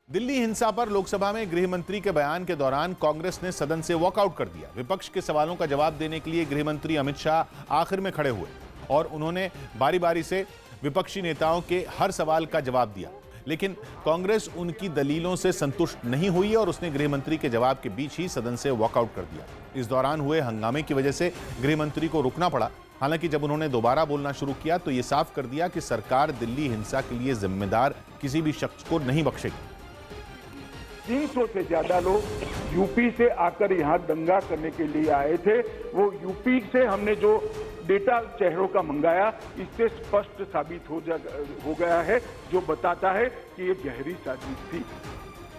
दिल्ली हिंसा पर लोकसभा में गृह मंत्री के बयान के दौरान कांग्रेस ने सदन से वॉकआउट कर दिया। विपक्ष के सवालों का जवाब देने के लिए गृह मंत्री अमित शाह आखिर में खड़े हुए और उन्होंने बारी बारी से विपक्षी नेताओं के हर सवाल का जवाब दिया, लेकिन कांग्रेस उनकी दलीलों से संतुष्ट नहीं हुई और उसने गृह मंत्री के जवाब के बीच ही सदन से वॉकआउट कर दिया। इस दौरान हुए हंगामे की वजह से गृह मंत्री को रुकना पड़ा। हालांकि जब उन्होंने दोबारा बोलना शुरू किया तो यह साफ कर दिया कि सरकार दिल्ली हिंसा के लिए जिम्मेदार किसी भी शख्स को नहीं बख्शेगी। 300 से ज्यादा लोग यूपी से आकर यहां दंगा करने के लिए आए थे। वो यूपी से हमने जो डेटा चेहरों का मंगाया, इससे स्पष्ट साबित हो गया है, जो बताता है कि ये गहरी साजिश थी।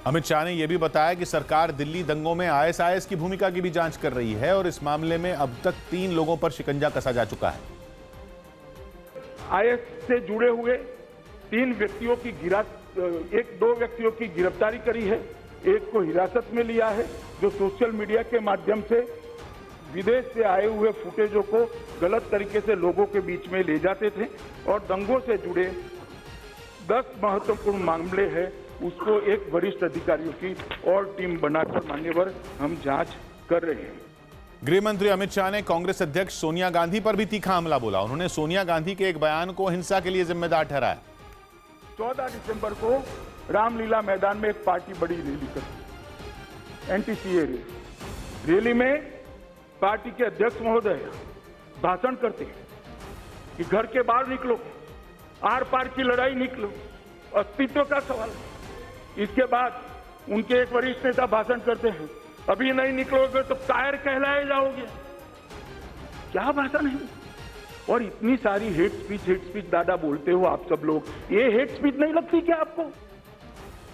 अमित शाह ने यह भी बताया कि सरकार दिल्ली दंगों में आईएसआईएस की भूमिका की भी जांच कर रही है और इस मामले में अब तक 3 लोगों पर शिकंजा कसा जा चुका है। आईएस से जुड़े हुए 2 व्यक्तियों की गिरफ्तारी करी है, एक को हिरासत में लिया है, जो सोशल मीडिया के माध्यम से विदेश से आए हुए फुटेजों को गलत तरीके से लोगों के बीच में ले जाते थे। और दंगों से जुड़े 10 महत्वपूर्ण मामले हैं, उसको एक वरिष्ठ अधिकारियों की और टीम बनाकर मान्यवर हम जांच कर रहे हैं। गृह मंत्री अमित शाह ने कांग्रेस अध्यक्ष सोनिया गांधी पर भी तीखा हमला बोला। उन्होंने सोनिया गांधी के एक बयान को हिंसा के लिए जिम्मेदार ठहराया। 14 दिसंबर को रामलीला मैदान में एक पार्टी बड़ी रैली करती, एंटी-सीए रैली में पार्टी के अध्यक्ष महोदय भाषण करते हैं कि घर के बाहर निकलो, आर पार की लड़ाई निकलो, अस्तित्व का सवाल। इसके बाद उनके एक वरिष्ठ नेता भाषण करते हैं, अभी नहीं निकलोगे तो कायर कहलाए जाओगे। क्या भाषण है? और इतनी सारी हेट स्पीच दादा बोलते हो आप सब लोग, ये हेट स्पीच नहीं लगती क्या आपको?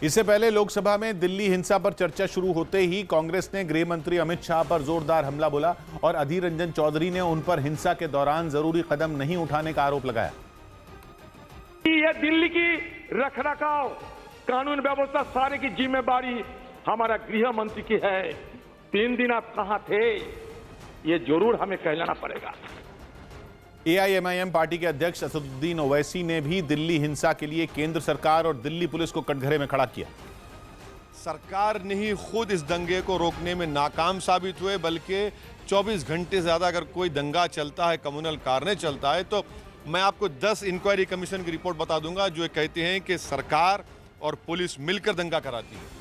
इससे पहले लोकसभा में दिल्ली हिंसा पर चर्चा शुरू होते ही कांग्रेस ने गृह मंत्री अमित शाह पर जोरदार हमला बोला और अधीर रंजन चौधरी ने उन पर हिंसा के दौरान जरूरी कदम नहीं उठाने का आरोप लगाया। यह दिल्ली की रखरखाव, कानून व्यवस्था सारे की जिम्मेदारी हमारा गृह मंत्री की है। 3 दिन आप कहां थे, ये जरूर हमें कहना पड़ेगा। एआईएमआईएम पार्टी के अध्यक्ष असदुद्दीन ओवैसी ने भी दिल्ली हिंसा के लिए केंद्र सरकार और दिल्ली पुलिस को कटघरे में खड़ा किया। सरकार ने ही खुद इस दंगे को रोकने में नाकाम साबित हुए, बल्कि 24 घंटे से ज्यादा अगर कोई दंगा चलता है, कम्युनल कारने चलता है, तो मैं आपको 10 इंक्वायरी कमीशन की रिपोर्ट बता दूंगा जो कहते हैं कि सरकार और पुलिस मिलकर दंगा कराती है।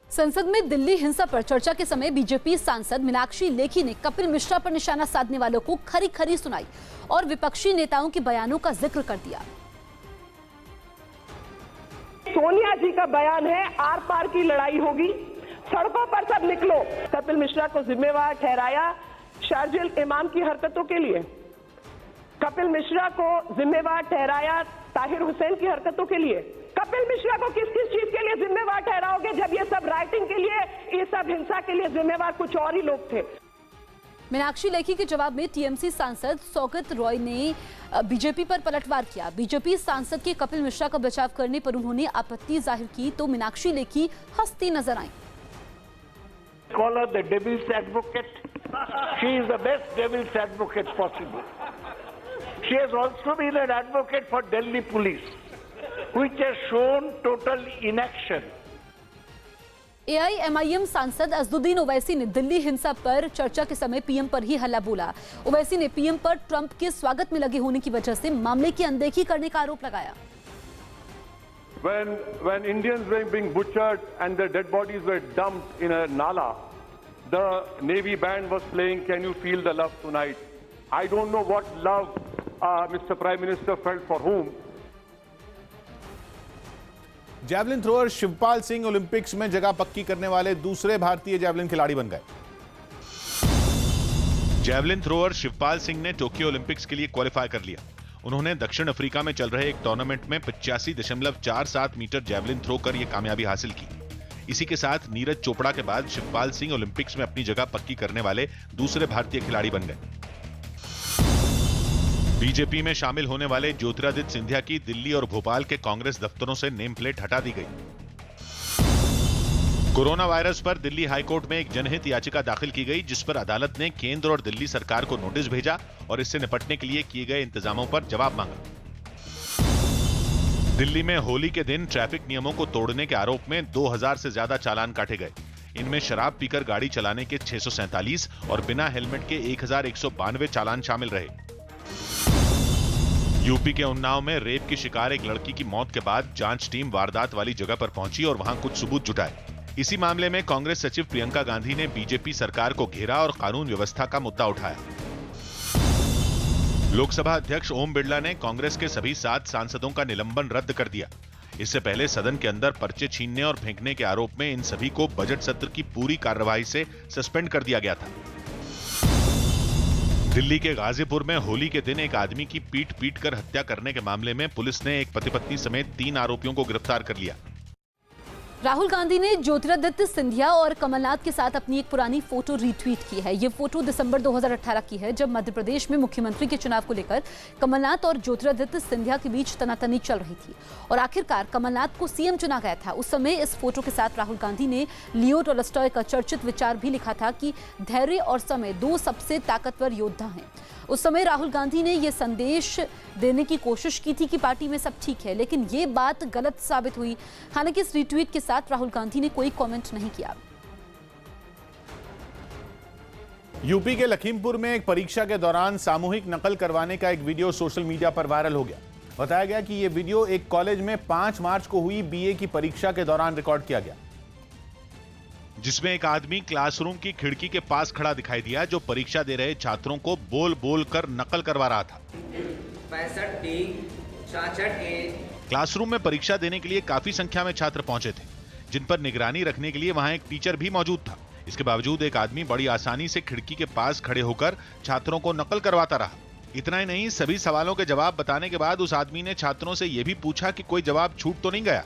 संसद में दिल्ली हिंसा पर चर्चा के समय बीजेपी सांसद मीनाक्षी लेखी ने कपिल मिश्रा पर निशाना साधने वालों को खरी खरी सुनाई और विपक्षी नेताओं के बयानों का जिक्र कर दिया। सोनिया जी का बयान है, आर पार की लड़ाई होगी, सड़कों पर सब निकलो। कपिल मिश्रा को जिम्मेवार ठहराया शारजिल इमाम की हरकतों के लिए। कपिल मिश्रा को जिम्मेवार ठहराया ताहिर हुसैन की हरकतों के लिए। कपिल मिश्रा को किस किस चीज के लिए जिम्मेवार ठहराओगे, जब ये सब राइटिंग के लिए, ये सब हिंसा के लिए जिम्मेवार कुछ और ही लोग थे। मीनाक्षी लेखी के जवाब में टीएमसी सांसद सौगत रॉय ने बीजेपी पर पलटवार किया। बीजेपी सांसद के कपिल मिश्रा का बचाव करने पर उन्होंने आपत्ति जाहिर की तो मीनाक्षी लेखी हंसती नजर आई। Call her the devil's advocate. She is the best devil's advocate possible. She has also been an advocate for Delhi police, which has shown total inaction. AIMIM सांसद असदुद्दीन ओवैसी ने दिल्ली हिंसा पर चर्चा के समय पीएम पर ही हल्ला बोला। ओवैसी ने पीएम पर ट्रंप के स्वागत में लगे होने की वजह से मामले की अनदेखी करने का आरोप लगाया। When Indians were being butchered and their dead bodies were dumped in a nala, the Navy band was playing "Can You Feel the Love Tonight." I don't know what love Mr. Prime Minister felt for whom. Javelin thrower Shivpal Singh Olympics में जगह पक्की करने वाले दूसरे भारतीय javelin खिलाड़ी बन गए। जैवलिन थ्रोअर शिवपाल सिंह ने टोक्यो ओलंपिक्स के लिए क्वालिफाई कर लिया। उन्होंने दक्षिण अफ्रीका में चल रहे एक टूर्नामेंट में 85.47 मीटर जैवलिन थ्रो कर यह कामयाबी हासिल की। इसी के साथ नीरज चोपड़ा के बाद शिवपाल सिंह ओलंपिक्स में अपनी जगह पक्की करने वाले दूसरे भारतीय खिलाड़ी बन गए। बीजेपी में शामिल होने वाले ज्योतिरादित्य सिंधिया की दिल्ली और भोपाल के कांग्रेस दफ्तरों से नेम प्लेट हटा दी गई। कोरोना वायरस पर दिल्ली हाईकोर्ट में एक जनहित याचिका दाखिल की गई, जिस पर अदालत ने केंद्र और दिल्ली सरकार को नोटिस भेजा और इससे निपटने के लिए किए गए इंतजामों पर जवाब मांगा। दिल्ली में होली के दिन ट्रैफिक नियमों को तोड़ने के आरोप में 2000 से ज्यादा चालान काटे गए। इनमें शराब पीकर गाड़ी चलाने के 647 और बिना हेलमेट के 1192 चालान शामिल रहे। यूपी के उन्नाव में रेप की शिकार एक लड़की की मौत के बाद जांच टीम वारदात वाली जगह पर पहुंची और वहां कुछ सबूत जुटाए। इसी मामले में कांग्रेस सचिव प्रियंका गांधी ने बीजेपी सरकार को घेरा और कानून व्यवस्था का मुद्दा उठाया। लोकसभा अध्यक्ष ओम बिरला ने कांग्रेस के सभी 7 सांसदों का निलंबन रद्द कर दिया। इससे पहले सदन के अंदर पर्चे छीनने और फेंकने के आरोप में इन सभी को बजट सत्र की पूरी कार्यवाही से सस्पेंड कर दिया गया था। दिल्ली के गाजीपुर में होली के दिन एक आदमी की पीट कर हत्या करने के मामले में पुलिस ने एक पति पत्नी समेत 3 आरोपियों को गिरफ्तार कर लिया। राहुल गांधी ने ज्योतिरादित्य सिंधिया और कमलनाथ के साथ अपनी एक पुरानी फोटो रीट्वीट की है। ये फोटो दिसंबर 2018 की है, जब मध्य प्रदेश में मुख्यमंत्री के चुनाव को लेकर कमलनाथ और ज्योतिरादित्य सिंधिया के बीच तनातनी चल रही थी और आखिरकार कमलनाथ को सीएम चुना गया था। उस समय इस फोटो के साथ राहुल गांधी ने लियो टॉल्स्टॉय का चर्चित विचार भी लिखा था कि धैर्य और समय 2 सबसे ताकतवर योद्धा हैं। उस समय राहुल गांधी ने यह संदेश देने की कोशिश की थी कि पार्टी में सब ठीक है, लेकिन ये बात गलत साबित हुई। हालांकि इस रीट्वीट के साथ राहुल गांधी ने कोई कमेंट नहीं किया। यूपी के लखीमपुर में एक परीक्षा के दौरान सामूहिक नकल करवाने का एक वीडियो सोशल मीडिया पर वायरल हो गया। बताया गया कि यह वीडियो एक कॉलेज में 5 मार्च को हुई बीए की परीक्षा के दौरान रिकॉर्ड किया गया, जिसमें एक आदमी क्लासरूम की खिड़की के पास खड़ा दिखाई दिया जो परीक्षा दे रहे छात्रों को बोल कर नकल करवा रहा था। 65D 66A। क्लासरूम में परीक्षा देने के लिए काफी संख्या में छात्र पहुंचे थे, जिन पर निगरानी रखने के लिए वहां एक टीचर भी मौजूद था। इसके बावजूद एक आदमी बड़ी आसानी से खिड़की के पास खड़े होकर छात्रों को नकल करवाता रहा। इतना ही नहीं, सभी सवालों के जवाब बताने के बाद उस आदमी ने छात्रों से यह भी पूछा कि कोई जवाब छूट तो नहीं गया।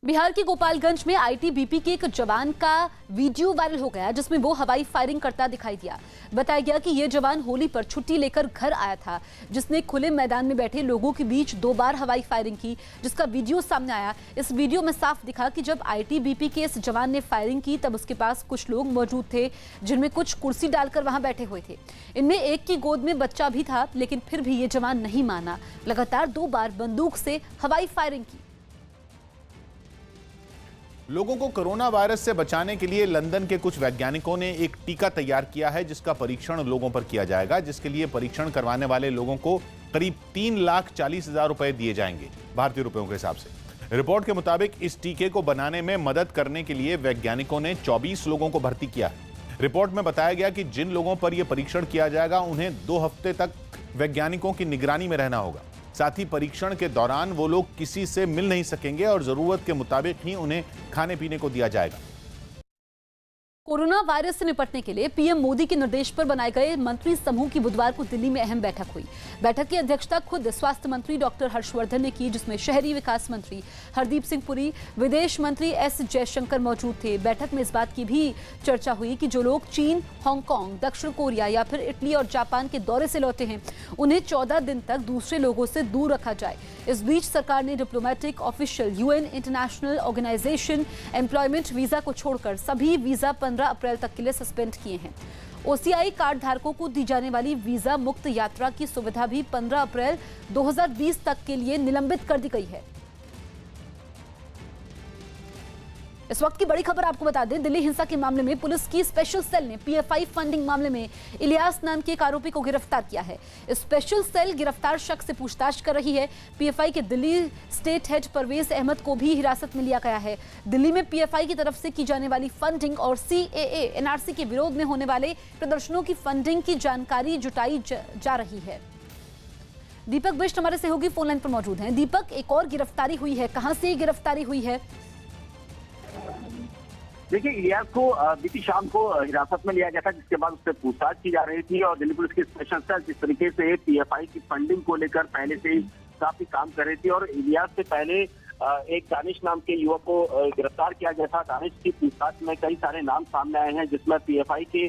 बिहार के गोपालगंज में आईटीबीपी के एक जवान का वीडियो वायरल हो गया, जिसमें वो हवाई फायरिंग करता दिखाई दिया। बताया गया कि यह जवान होली पर छुट्टी लेकर घर आया था, जिसने खुले मैदान में बैठे लोगों के बीच 2 बार हवाई फायरिंग की, जिसका वीडियो सामने आया। इस वीडियो में साफ दिखा कि जब आईटीबीपी के इस जवान ने फायरिंग की तब उसके पास कुछ लोग मौजूद थे, जिनमें कुछ कुर्सी डालकर वहां बैठे हुए थे। इनमें एक की गोद में बच्चा भी था, लेकिन फिर भी ये जवान नहीं माना। लगातार 2 बार बंदूक से हवाई फायरिंग की। लोगों को कोरोना वायरस से बचाने के लिए लंदन के कुछ वैज्ञानिकों ने एक टीका तैयार किया है, जिसका परीक्षण लोगों पर किया जाएगा, जिसके लिए परीक्षण करवाने वाले लोगों को करीब 3,40,000 रुपए दिए जाएंगे, भारतीय रुपयों के हिसाब से। रिपोर्ट के मुताबिक इस टीके को बनाने में मदद करने के लिए वैज्ञानिकों ने 24 लोगों को भर्ती किया है। रिपोर्ट में बताया गया कि जिन लोगों पर यह परीक्षण किया जाएगा उन्हें 2 हफ्ते तक वैज्ञानिकों की निगरानी में रहना होगा। साथ ही परीक्षण के दौरान वो लोग किसी से मिल नहीं सकेंगे और जरूरत के मुताबिक ही उन्हें खाने पीने को दिया जाएगा। कोरोना वायरस से निपटने के लिए पीएम मोदी के निर्देश पर बनाए गए मंत्री समूह की बुधवार को दिल्ली में अहम बैठक हुई। बैठक की अध्यक्षता खुद स्वास्थ्य मंत्री डॉक्टर हर्षवर्धन ने की, जिसमें शहरी विकास मंत्री हरदीप सिंह पुरी, विदेश मंत्री एस जयशंकर मौजूद थे। बैठक में इस बात की भी चर्चा हुई कि जो लोग चीन, हांगकांग, दक्षिण कोरिया या फिर इटली और जापान के दौरे से लौटे हैं, उन्हें 14 दिन तक दूसरे लोगों से दूर रखा जाए। इस बीच सरकार ने diplomatic, official, UN, international organisation, employment visa को छोड़कर सभी वीजा 15 अप्रैल तक के लिए सस्पेंड किए हैं। ओसीआई कार्ड धारकों को दी जाने वाली वीजा मुक्त यात्रा की सुविधा भी 15 अप्रैल 2020 तक के लिए निलंबित कर दी गई है। इस वक्त की बड़ी खबर आपको बता दें, दिल्ली हिंसा के मामले में पुलिस की स्पेशल सेल ने पीएफआई फंडिंग मामले में इलियास नाम के एक आरोपी को गिरफ्तार किया है। स्पेशल सेल गिरफ्तार शख्स से पूछताछ कर रही है। पीएफआई के दिल्ली स्टेट हेड परवेज अहमद को भी हिरासत में लिया गया है। दिल्ली में पीएफआई की तरफ से की जाने वाली फंडिंग और सीएए एनआरसी के विरोध में होने वाले प्रदर्शनों की फंडिंग की जानकारी जुटाई जा रही है। दीपक बिष्ट हमारे सहयोगी फोन लाइन पर मौजूद हैं। दीपक, एक और गिरफ्तारी हुई है, कहां से गिरफ्तारी हुई है? देखिए, इलियास को बीती शाम को हिरासत में लिया गया था, जिसके बाद उससे पूछताछ की जा रही थी और दिल्ली पुलिस की स्पेशल सेल जिस तरीके से पीएफआई की फंडिंग को लेकर पहले से ही काफी काम कर रही थी और इलियास से पहले एक दानिश नाम के युवक को गिरफ्तार किया गया था। दानिश की पूछताछ में कई सारे नाम सामने आए हैं, जिसमें पीएफआई के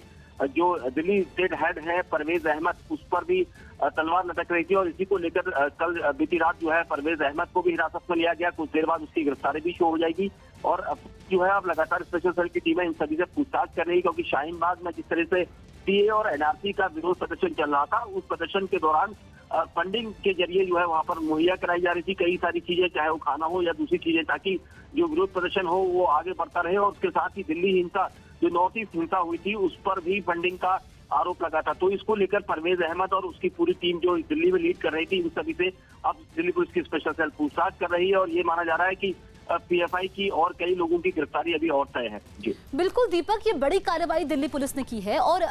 जो दिल्ली स्टेट हेड है परवेज अहमद, उस पर भी तलवार लटक रही थी और इसी को लेकर कल बीती रात जो है परवेज अहमद को भी हिरासत में लिया गया। कुछ देर बाद उसकी गिरफ्तारी भी शुरू हो जाएगी और अब जो है अब लगातार स्पेशल सेल की टीमें इन सभी से पूछताछ कर रही है, क्योंकि शाहीन बाग में जिस तरह से सीए और एनआरसी का विरोध प्रदर्शन चल रहा था। उस प्रदर्शन के दौरान फंडिंग के जरिए जो है वहां पर मुहैया कराई जा रही थी कई सारी चीजें, चाहे वो खाना हो या दूसरी चीजें, ताकि जो विरोध प्रदर्शन हो वो आगे बढ़ता रहे। और उसके साथ ही दिल्ली हिंसा, जो नॉर्थ ईस्ट हिंसा हुई थी, उस पर भी फंडिंग का आरोप लगा था। तो इसको लेकर परवेज अहमद और उसकी पूरी टीम जो दिल्ली में लीड कर रही थी, इन सभी से अब दिल्ली पुलिस की स्पेशल सेल पूछताछ कर रही है और ये माना जा रहा है कि पीएफआई की और कई लोगों की गिरफ्तारी अभी और तय है। जी बिल्कुल दीपक, ये बड़ी कार्रवाई दिल्ली पुलिस ने की है और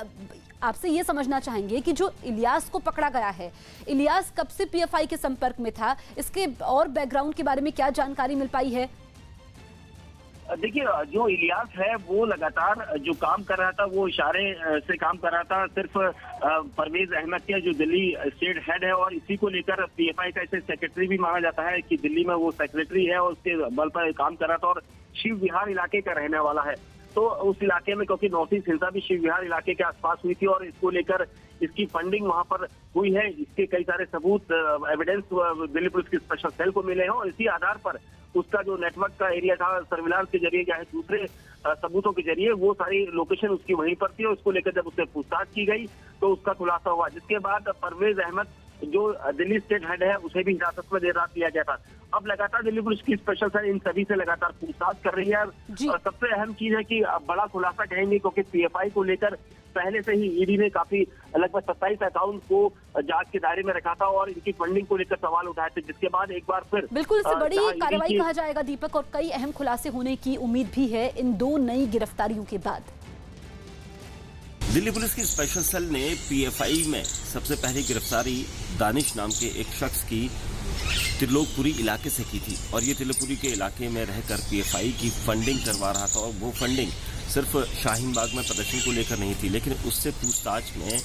आपसे ये समझना चाहेंगे कि जो इलियास को पकड़ा गया है, इलियास कब से पीएफआई के संपर्क में था, इसके और बैकग्राउंड के बारे में क्या जानकारी मिल पाई है? देखिए, जो इलियास है वो लगातार जो काम कर रहा था वो इशारे से काम कर रहा था। सिर्फ परवेज अहमद के जो दिल्ली स्टेट हेड है और इसी को लेकर पीएफआई का इसे सेक्रेटरी भी माना जाता है कि दिल्ली में वो सेक्रेटरी है और उसके बल पर काम कर रहा था और शिव विहार इलाके का रहने वाला है। तो उस इलाके में, क्योंकि नॉर्थ ईस्ट हिंसा भी शिव विहार इलाके के आसपास हुई थी और इसको लेकर इसकी फंडिंग वहां पर हुई है, इसके कई सारे सबूत, एविडेंस दिल्ली पुलिस की स्पेशल सेल को मिले हैं और इसी आधार पर उसका जो नेटवर्क का एरिया था, सर्विलांस के जरिए या दूसरे सबूतों के जरिए, वो सारी लोकेशन उसकी वहीं पर थी और उसको लेकर जब उससे पूछताछ की गई तो उसका खुलासा हुआ, जिसके बाद परवेज अहमद जो दिल्ली स्टेट हेड है उसे भी हिरासत में देर रात लिया गया था। अब लगातार दिल्ली पुलिस की स्पेशल सेल इन सभी से लगातार पूछताछ कर रही है और सबसे अहम चीज है कि बड़ा खुलासा कहेंगे, क्योंकि पीएफआई को लेकर पहले से ही ईडी ने काफी लगभग 27 अकाउंट को जांच के दायरे में रखा था और इनकी फंडिंग को लेकर सवाल उठाए थे, जिसके बाद एक बार फिर बिल्कुल इसे बड़ी कार्रवाई कहा जाएगा दीपक, और कई अहम खुलासे होने की उम्मीद भी है इन 2 नई गिरफ्तारियों के बाद। दिल्ली पुलिस की स्पेशल सेल ने पीएफआई में सबसे पहली गिरफ्तारी दानिश नाम के एक शख्स की त्रिलोकपुरी इलाके से की थी और ये त्रिलोकपुरी के इलाके में रहकर पीएफआई की फंडिंग करवा रहा था और वो फंडिंग सिर्फ शाहीन बाग में प्रदर्शन को लेकर नहीं थी, लेकिन उससे पूछताछ में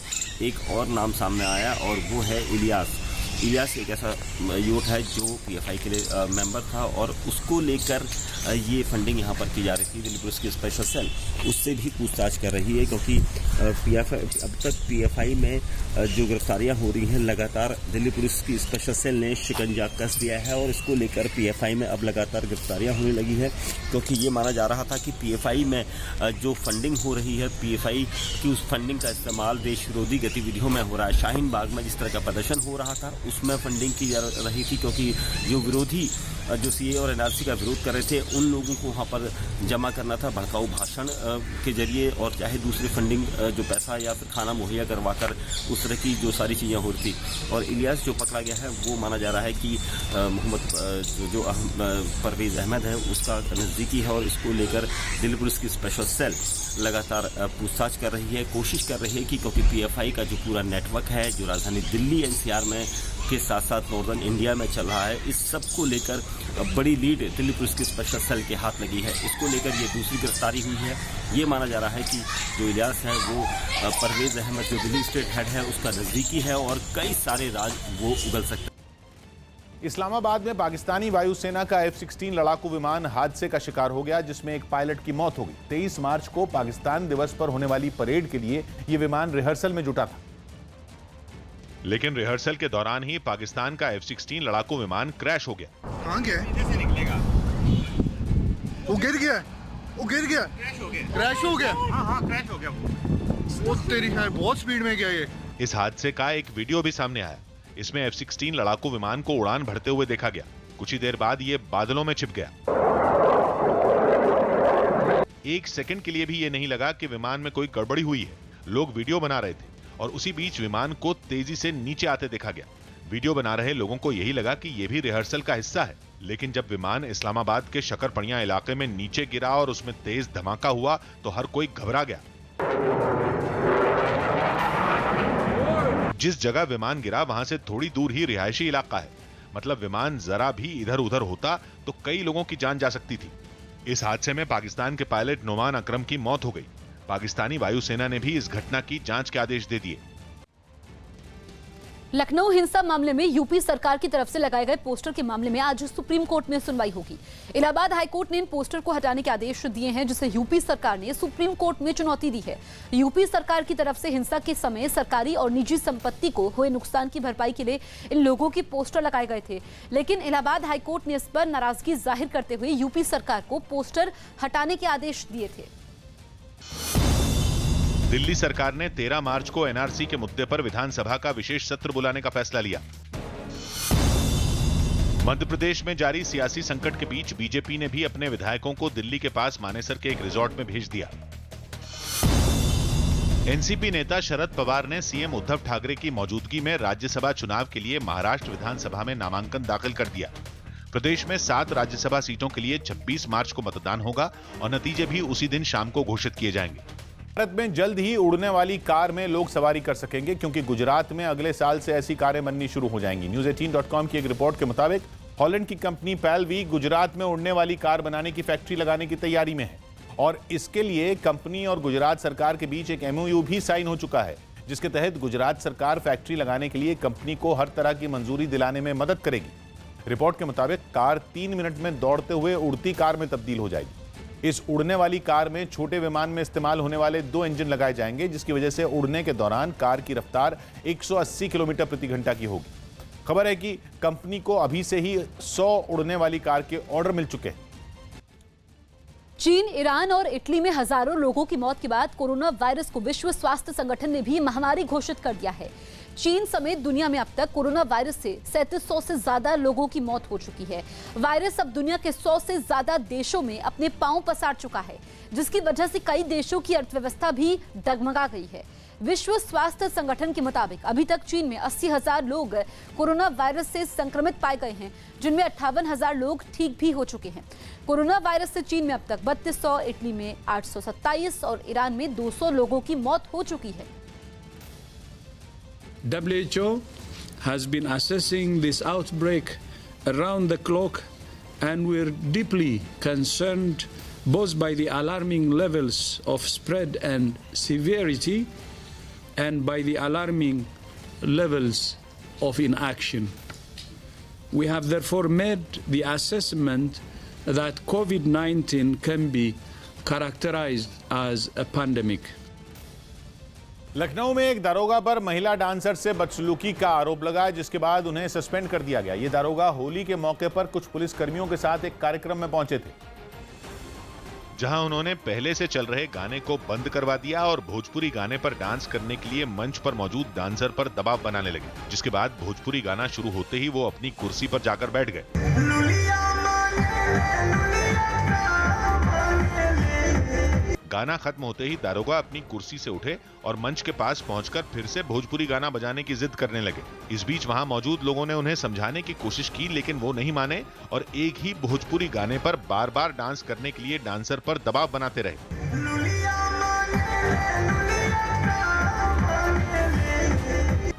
एक और नाम सामने आया और वो है इलियास। इलियास एक ऐसा यूथ है जो पीएफआई के लिए मेंबर था और उसको लेकर ये फंडिंग यहाँ पर की जा रही थी। दिल्ली पुलिस की स्पेशल सेल उससे भी पूछताछ कर रही है, क्योंकि अब तक पीएफआई में जो गिरफ्तारियां हो रही हैं लगातार दिल्ली पुलिस की स्पेशल सेल ने शिकंजा कस दिया है और इसको लेकर पीएफआई में अब लगातार गिरफ्तारियां होने लगी है, क्योंकि ये माना जा रहा था कि पीएफआई में जो फंडिंग हो रही है, पीएफआई की उस फंडिंग का इस्तेमाल देश विरोधी गतिविधियों में हो रहा है। शाहीन बाग में जिस तरह का प्रदर्शन हो रहा था उसमें फंडिंग की जा रही थी, क्योंकि जो विरोधी जो सीए और एनआरसी का विरोध कर रहे थे उन लोगों को वहाँ पर जमा करना था भड़काऊ भाषण के जरिए और चाहे दूसरी फंडिंग जो पैसा या फिर खाना मुहैया करवाकर उस तरह की जो सारी चीज़ें हो रही थी। और इलियास जो पकड़ा गया है वो माना जा रहा है कि मोहम्मद जो परवेज अहमद है उसका नज़दीकी है और इसको लेकर दिल्ली पुलिस की स्पेशल सेल लगातार पूछताछ कर रही है, कोशिश कर रही है कि क्योंकि पीएफआई का जो पूरा नेटवर्क है जो राजधानी दिल्ली एनसीआर में के साथ साथ नॉर्दर्न इंडिया में चल रहा है, इस सब को लेकर बड़ी लीड दिल्ली पुलिस की स्पेशल सेल के हाथ लगी है। इसको लेकर ये दूसरी गिरफ्तारी हुई है। ये माना जा रहा है कि जो इलियास है वो परवेज अहमद जो दिल्ली स्टेट हेड है उसका नज़दीकी है और कई सारे राज वो उगल सकते हैं। इस्लामाबाद में पाकिस्तानी वायुसेना का F-16 लड़ाकू विमान हादसे का शिकार हो गया, जिसमें एक पायलट की मौत हो गई। 23 मार्च को पाकिस्तान दिवस पर होने वाली परेड के लिए यह विमान रिहर्सल में जुटा था, लेकिन रिहर्सल के दौरान ही पाकिस्तान का F-16 लड़ाकू विमान क्रैश हो गया। कहां गया? कैसे निकलेगा? वो गिर गया, वो गिर गया, क्रैश हो गया। हाँ, क्रैश हो गया। वो तेरी है, बहुत स्पीड में गया ये। इस हादसे का एक वीडियो भी सामने आया। इसमें F-16 लड़ाकू विमान को उड़ान भरते हुए देखा गया। कुछ ही देर बाद ये बादलों में छिप गया। एक सेकंड के लिए भी ये नहीं लगा कि विमान में कोई गड़बड़ी हुई है। लोग वीडियो बना रहे थे और उसी बीच विमान को तेजी से नीचे आते देखा गया। वीडियो बना रहे लोगों को यही लगा कि यह भी रिहर्सल का हिस्सा है, लेकिन जब विमान इस्लामाबाद के शकरपड़िया इलाके में नीचे गिरा और उसमें तेज धमाका हुआ तो हर कोई घबरा गया। जिस जगह विमान गिरा वहां से थोड़ी दूर ही रिहायशी इलाका है, मतलब विमान जरा भी इधर उधर होता तो कई लोगों की जान जा सकती थी। इस हादसे में पाकिस्तान के पायलट नोमान अकरम की मौत हो गई। पाकिस्तानी वायुसेना ने भी इस घटना की जांच के आदेश दे दिए। लखनऊ हिंसा मामले में यूपी सरकार की तरफ से लगाए गए पोस्टर के मामले में आज सुप्रीम कोर्ट में सुनवाई होगी। इलाहाबाद हाईकोर्ट ने इन पोस्टर को हटाने के आदेश दिए हैं, जिसे यूपी सरकार ने सुप्रीम कोर्ट में चुनौती दी है। यूपी सरकार की तरफ से हिंसा के समय सरकारी और निजी संपत्ति को हुए नुकसान की भरपाई के लिए इन लोगों के पोस्टर लगाए गए थे, लेकिन इलाहाबाद हाईकोर्ट ने इस पर नाराजगी जाहिर करते हुए यूपी सरकार को पोस्टर हटाने के आदेश दिए थे। दिल्ली सरकार ने 13 मार्च को एनआरसी के मुद्दे पर विधानसभा का विशेष सत्र बुलाने का फैसला लिया। मध्य प्रदेश में जारी सियासी संकट के बीच बीजेपी ने भी अपने विधायकों को दिल्ली के पास मानेसर के एक रिजॉर्ट में भेज दिया। एनसीपी नेता शरद पवार ने सीएम उद्धव ठाकरे की मौजूदगी में राज्यसभा चुनाव के लिए महाराष्ट्र विधानसभा में नामांकन दाखिल कर दिया। प्रदेश में 7 राज्यसभा सीटों के लिए 26 मार्च को मतदान होगा और नतीजे भी उसी दिन शाम को घोषित किए जाएंगे। भारत में जल्द ही उड़ने वाली कार में लोग सवारी कर सकेंगे, क्योंकि गुजरात में अगले साल से ऐसी कारें बननी शुरू हो जाएंगी। News18.com की एक रिपोर्ट के मुताबिक हॉलैंड की कंपनी पैलवी गुजरात में उड़ने वाली कार बनाने की फैक्ट्री लगाने की तैयारी में है और इसके लिए कंपनी और गुजरात सरकार के बीच एक MOU भी साइन हो चुका है, जिसके तहत गुजरात सरकार फैक्ट्री लगाने के लिए कंपनी को हर तरह की मंजूरी दिलाने में मदद करेगी। रिपोर्ट के मुताबिक कार 3 मिनट में दौड़ते हुए उड़ती कार में तब्दील हो जाएगी। इस उड़ने वाली कार में छोटे विमान में इस्तेमाल होने वाले 2 इंजन लगाए जाएंगे, जिसकी वजह से उड़ने के दौरान कार की रफ्तार 180 किलोमीटर प्रति घंटा की होगी। खबर है कि कंपनी को अभी से ही 100 उड़ने वाली कार के ऑर्डर मिल चुके हैं। चीन, ईरान और इटली में हजारों लोगों की मौत के बाद कोरोना वायरस को विश्व स्वास्थ्य संगठन ने भी महामारी घोषित कर दिया है। चीन समेत दुनिया में अब तक कोरोना वायरस से 3700 से ज्यादा लोगों की मौत हो चुकी है। वायरस अब दुनिया के 100 से ज्यादा देशों में अपने पांव पसार चुका है, जिसकी वजह से कई देशों की अर्थव्यवस्था भी डगमगा गई है। विश्व स्वास्थ्य संगठन के मुताबिक अभी तक चीन में 80,000 लोग कोरोना वायरस से संक्रमित पाए गए हैं, जिनमें 58,000 लोग ठीक भी हो चुके हैं। कोरोना वायरस से चीन में अब तक 3200, इटली में 827 और ईरान में 200 लोगों की मौत हो चुकी है। WHO has been assessing this outbreak around the clock, and we're deeply concerned both by the alarming levels of spread and severity and by the alarming levels of inaction. We have therefore made the assessment that COVID-19 can be characterized as a pandemic. Lucknow में एक दारोगा पर महिला dancer से बदसलूकी का आरोप लगा, जिसके बाद उन्हें सस्पेंड कर दिया गया। ये दारोगा होली के मौके पर कुछ पुलिसकर्मियों के साथ एक कार्यक्रम में पहुंचे थे, जहां उन्होंने पहले से चल रहे गाने को बंद करवा दिया और भोजपुरी गाने पर डांस करने के लिए मंच पर मौजूद डांसर पर दबाव बनाने लगे, जिसके बाद भोजपुरी गाना शुरू होते ही वो अपनी कुर्सी पर जाकर बैठ गए। गाना खत्म होते ही दारोगा अपनी कुर्सी से उठे और मंच के पास पहुंचकर फिर से भोजपुरी गाना बजाने की जिद करने लगे। इस बीच वहां मौजूद लोगों ने उन्हें समझाने की कोशिश की, लेकिन वो नहीं माने और एक ही भोजपुरी गाने पर बार-बार डांस करने के लिए डांसर पर दबाव बनाते रहे।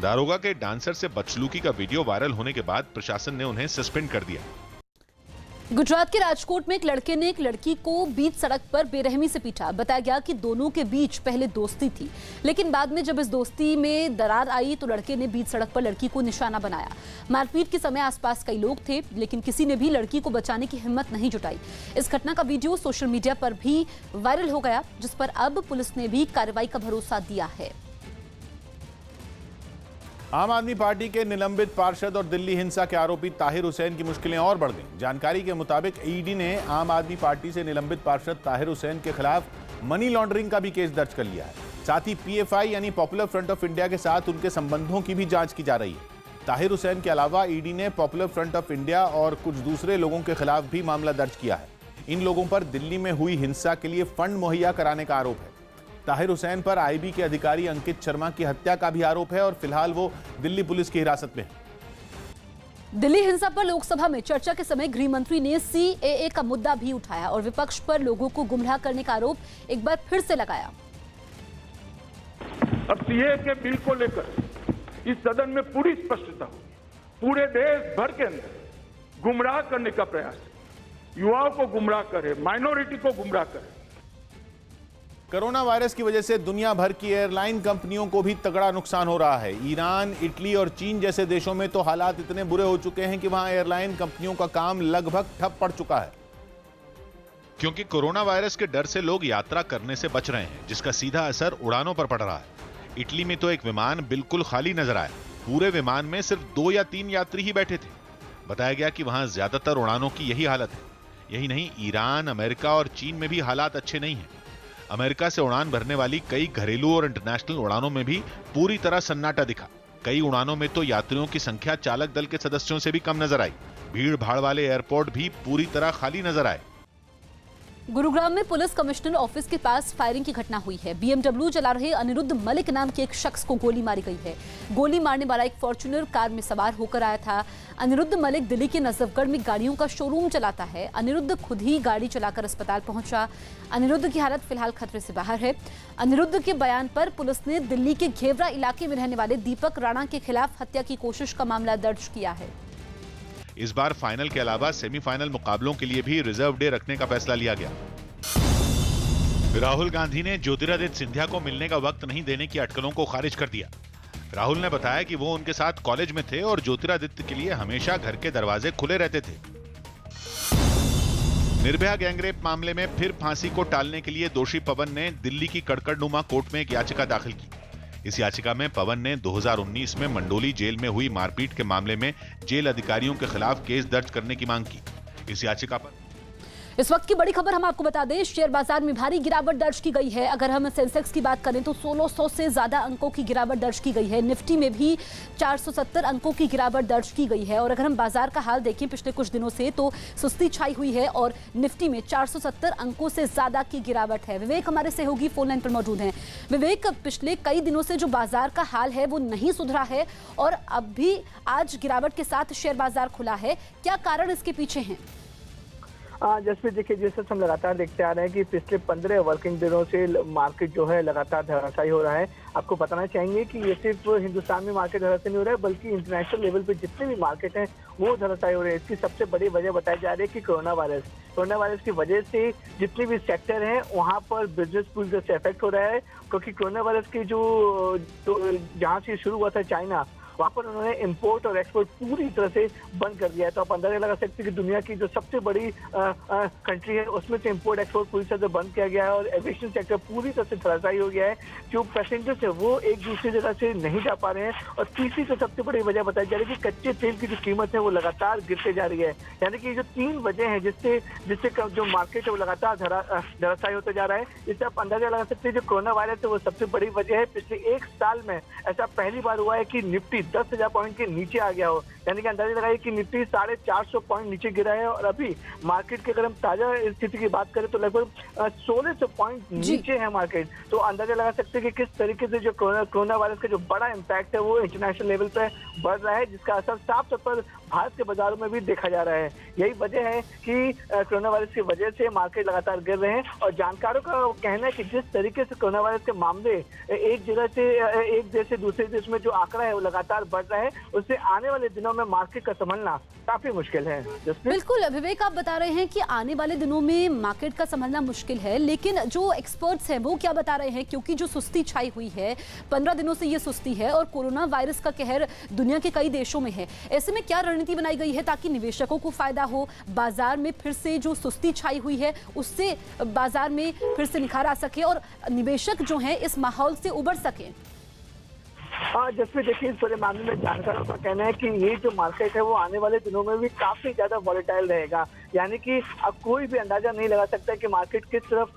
दारोगा के डांसर से बदसलूकी का वीडियो वायरल होने के बाद प्रशासन ने उन्हें सस्पेंड कर दिया। गुजरात के राजकोट में एक लड़के ने एक लड़की को बीच सड़क पर बेरहमी से पीटा। बताया गया कि दोनों के बीच पहले दोस्ती थी, लेकिन बाद में जब इस दोस्ती में दरार आई तो लड़के ने बीच सड़क पर लड़की को निशाना बनाया। मारपीट के समय आसपास कई लोग थे, लेकिन किसी ने भी लड़की को बचाने की हिम्मत नहीं जुटाई। इस घटना का वीडियो सोशल मीडिया पर भी वायरल हो गया, जिस पर अब पुलिस ने भी कार्रवाई का भरोसा दिया है। आम आदमी पार्टी के निलंबित पार्षद और दिल्ली हिंसा के आरोपी ताहिर हुसैन की मुश्किलें और बढ़ गईं। जानकारी के मुताबिक ईडी ने आम आदमी पार्टी से निलंबित पार्षद ताहिर हुसैन के खिलाफ मनी लॉन्ड्रिंग का भी केस दर्ज कर लिया है। साथ ही PFI यानी पॉपुलर फ्रंट ऑफ इंडिया के साथ उनके संबंधों की भी जांच की जा रही है। ताहिर हुसैन के अलावा ईडी ने पॉपुलर फ्रंट ऑफ इंडिया और कुछ दूसरे लोगों के खिलाफ भी मामला दर्ज किया है। इन लोगों पर दिल्ली में हुई हिंसा के लिए फंड मुहैया कराने का आरोप है। ताहिर हुसैन पर IB के अधिकारी अंकित शर्मा की हत्या का भी आरोप है और फिलहाल वो दिल्ली पुलिस की हिरासत में है। दिल्ली हिंसा पर लोकसभा में चर्चा के समय गृह मंत्री ने CAA का मुद्दा भी उठाया और विपक्ष पर लोगों को गुमराह करने का आरोप एक बार फिर से लगाया। अब CAA के बिल को लेकर इस सदन में पूरी स्पष्टता हो, पूरे देश भर के अंदर गुमराह करने का प्रयास, युवाओं को गुमराह करे, माइनॉरिटी को गुमराह करे। कोरोना वायरस की वजह से दुनिया भर की एयरलाइन कंपनियों को भी तगड़ा नुकसान हो रहा है। ईरान, इटली और चीन जैसे देशों में तो हालात इतने बुरे हो चुके हैं कि वहां एयरलाइन कंपनियों का काम लगभग ठप पड़ चुका है, क्योंकि कोरोना वायरस के डर से लोग यात्रा करने से बच रहे हैं, जिसका सीधा असर उड़ानों पर पड़ रहा है। इटली में तो एक विमान बिल्कुल खाली नजर आया। पूरे विमान में सिर्फ 2 या 3 यात्री ही बैठे थे। बताया गया कि वहां ज्यादातर उड़ानों की यही हालत है। यही नहीं, ईरान, अमेरिका और चीन में भी हालात अच्छे नहीं हैं। अमेरिका से उड़ान भरने वाली कई घरेलू और इंटरनेशनल उड़ानों में भी पूरी तरह सन्नाटा दिखा। कई उड़ानों में तो यात्रियों की संख्या चालक दल के सदस्यों से भी कम नजर आई। भीड़ भाड़ वाले एयरपोर्ट भी पूरी तरह खाली नजर आए। गुरुग्राम में पुलिस कमिश्नर ऑफिस के पास फायरिंग की घटना हुई है। बीएमडब्ल्यू चला रहे अनिरुद्ध मलिक नाम के एक शख्स को गोली मारी गई है। गोली मारने वाला एक फॉर्च्यूनर कार में सवार होकर आया था। अनिरुद्ध मलिक दिल्ली के नजफगढ़ में गाड़ियों का शोरूम चलाता है। अनिरुद्ध खुद ही गाड़ी चलाकर अस्पताल पहुंचा। अनिरुद्ध की हालत फिलहाल खतरे से बाहर है। अनिरुद्ध के बयान पर पुलिस ने दिल्ली के घेवरा इलाके में रहने वाले दीपक राणा के खिलाफ हत्या की कोशिश का मामला दर्ज किया है। इस बार फाइनल के अलावा सेमीफाइनल मुकाबलों के लिए भी रिजर्व डे रखने का फैसला लिया गया। राहुल गांधी ने ज्योतिरादित्य सिंधिया को मिलने का वक्त नहीं देने की अटकलों को खारिज कर दिया। राहुल ने बताया कि वो उनके साथ कॉलेज में थे और ज्योतिरादित्य के लिए हमेशा घर के दरवाजे खुले रहते थे। निर्भया गैंगरेप मामले में फिर फांसी को टालने के लिए दोषी पवन ने दिल्ली की कड़कड़नुमा कोर्ट में एक याचिका दाखिल की। इस याचिका में पवन ने 2019 में मंडोली जेल में हुई मारपीट के मामले में जेल अधिकारियों के खिलाफ केस दर्ज करने की मांग की। इस याचिका पर इस वक्त की बड़ी खबर हम आपको बता दें, शेयर बाजार में भारी गिरावट दर्ज की गई है। अगर हम सेंसेक्स की बात करें तो 1600 से ज्यादा अंकों की गिरावट दर्ज की गई है। निफ्टी में भी 470 अंकों की गिरावट दर्ज की गई है। और अगर हम बाजार का हाल देखें पिछले कुछ दिनों से तो सुस्ती छाई हुई है और निफ्टी में 470 अंकों से ज्यादा की गिरावट है। विवेक हमारे सहयोगी फोन लाइन पर मौजूद हैं। विवेक, पिछले कई दिनों से जो बाजार का हाल है वो नहीं सुधरा है और अब भी आज गिरावट के साथ शेयर बाजार खुला है, क्या कारण इसके पीछे हैं? जसप्रीत, देखिए जैसे हम लगातार देखते आ रहे हैं कि पिछले 15 वर्किंग दिनों से मार्केट जो है लगातार धराशायी हो रहा है। आपको बताना चाहेंगे कि ये सिर्फ हिंदुस्तान में मार्केट धराशायी नहीं हो रहा है बल्कि इंटरनेशनल लेवल पे जितने भी मार्केट हैं वो धराशायी हो रहे हैं। इसकी सबसे बड़ी वजह बताई जा रही है कि कोरोना वायरस की वजह से जितने भी सेक्टर हैं वहाँ पर बिजनेस पूरी तरह से इफेक्ट हो रहा है, क्योंकि कोरोना वायरस की जो जहाँ से शुरू हुआ था चाइना, वहाँ पर उन्होंने इंपोर्ट और एक्सपोर्ट पूरी तरह से बंद कर दिया है। तो आप अंदाजा लगा सकते हैं कि दुनिया की जो सबसे बड़ी कंट्री है उसमें से इंपोर्ट एक्सपोर्ट पूरी तरह से बंद किया गया है और एविएशन सेक्टर पूरी तरह से धराशायी हो गया है। जो पैसेंजर्स है वो एक दूसरी जगह से नहीं जा पा रहे हैं। और तीसरी तो सबसे बड़ी वजह बताई जा रही है कि कच्चे तेल की जो कीमत है वो लगातार गिरते जा रही है। यानी कि जो 3 वजह है जिससे जो मार्केट है वो लगातार धराशायी होते जा रहा है। इससे आप अंदाजा लगा सकते हैं जो कोरोना वायरस है वो सबसे बड़ी वजह है। पिछले 1 साल में ऐसा पहली बार हुआ है कि निफ्टी 10,000 पॉइंट के नीचे आ गया हो। यानी कि अंदाजा लगाइए कि निफ्टी 450 पॉइंट नीचे गिरा है और अभी मार्केट की अगर हम ताजा स्थिति की बात करें तो लगभग 1600 पॉइंट नीचे है मार्केट। तो अंदाजा लगा सकते हैं कि किस तरीके से जो कोरोना वायरस का जो बड़ा इम्पैक्ट है वो इंटरनेशनल लेवल पे बढ़ रहा है, जिसका असर साफ तौर पर भारत के बाजारों में भी देखा जा रहा है। यही वजह है कि कोरोना वायरस की वजह से मार्केट लगातार गिर रहे हैं। और जानकारों का कहना है कि जिस तरीके से कोरोना वायरस के मामले एक देश से दूसरे देश में जो आंकड़ा है वो लगातार बढ़ रहा है, उससे आने वाले दिनों में मार्केट का संभलना काफी मुश्किल है। बिल्कुल विवेक, आप बता रहे हैं कि आने वाले दिनों में मार्केट का संभलना मुश्किल है, लेकिन जो एक्सपर्ट्स हैं वो क्या बता रहे हैं? क्योंकि जो सुस्ती छाई हुई है 15 दिनों से ये सुस्ती है और कोरोना वायरस का कहर दुनिया के कई देशों में है। ऐसे में क्या रणनीति बनाई गई है ताकि निवेशकों को फायदा हो, बाजार में फिर से जो सुस्ती छाई हुई है उससे बाजार में फिर से निखार आ सके और निवेशक जो हैं इस माहौल से उबर सके? जसप्रीत, देखिए इस पूरे मामले में जानकारों का कहना है कि ये जो मार्केट है वो आने वाले दिनों में भी काफी ज्यादा वॉलेटाइल रहेगा। यानी कि अब कोई भी अंदाजा नहीं लगा सकता कि मार्केट किस तरफ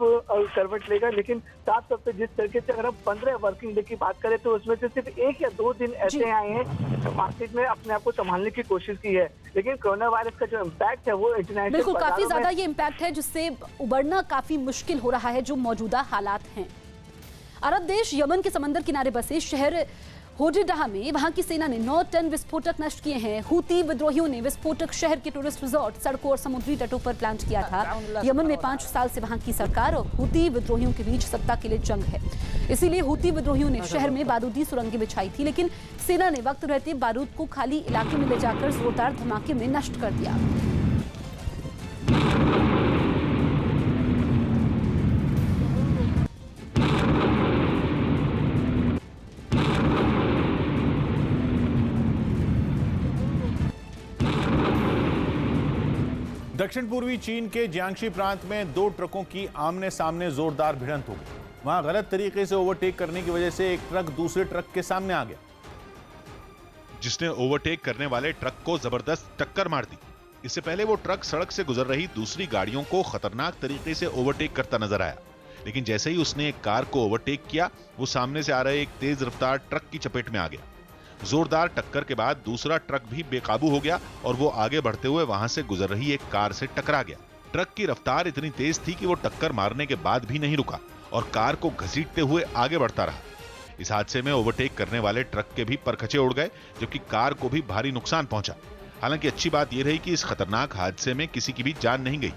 करवट लेगा। लेकिन साफ तौर पर जिस तरीके से अगर हम 15 वर्किंग डे की बात करें तो उसमें से सिर्फ 1 या 2 दिन ऐसे आए हैं तो मार्केट में अपने आप को संभालने की कोशिश की है। लेकिन कोरोना वायरस का जो इम्पैक्ट है वो इंटरनेशनल बिल्कुल काफी ज्यादा ये इम्पैक्ट है जिससे उबरना काफी मुश्किल हो रहा है जो मौजूदा हालात हैं। अरब देश यमन के समंदर किनारे बसे शहर होडेडाह में वहां की सेना ने 9 टन विस्फोटक नष्ट किए हैं। हूती विद्रोहियों ने विस्फोटक शहर के टूरिस्ट रिजॉर्ट, सड़कों और समुद्री तटों पर प्लांट किया था। यमन में 5 साल से वहां की सरकार और हूती विद्रोहियों के बीच सत्ता के लिए जंग है। इसीलिए हूती विद्रोहियों ने शहर में बारूदी सुरंगें बिछाई थी, लेकिन सेना ने वक्त रहते बारूद को खाली इलाके में ले जाकर जोरदार धमाके में नष्ट कर दिया। दक्षिण पूर्वी चीन के जियांगशी प्रांत में 2 ट्रकों की आमने सामने जोरदार भिड़ंत हो गई। वहां गलत तरीके से ओवरटेक करने की वजह से एक ट्रक दूसरे ट्रक के सामने आ गया, जिसने ओवरटेक करने वाले ट्रक को जबरदस्त टक्कर मार दी। इससे पहले वो ट्रक सड़क से गुजर रही दूसरी गाड़ियों को खतरनाक तरीके से ओवरटेक करता नजर आया, लेकिन जैसे ही उसने एक कार को ओवरटेक किया, वो सामने से आ रहे एक तेज रफ्तार ट्रक की चपेट में आ गया। जोरदार टक्कर के बाद दूसरा ट्रक भी बेकाबू हो गया और वो आगे बढ़ते हुए वहां से गुजर रही एक कार से टकरा गया। ट्रक की रफ्तार इतनी तेज थी कि वो टक्कर मारने के बाद भी नहीं रुका और कार को घसीटते हुए आगे बढ़ता रहा। इस हादसे में ओवरटेक करने वाले ट्रक के भी परखचे उड़ गए, जबकि कार को भी भारी नुकसान पहुंचा। हालांकि अच्छी बात यह रही कि इस खतरनाक हादसे में किसी की भी जान नहीं गई।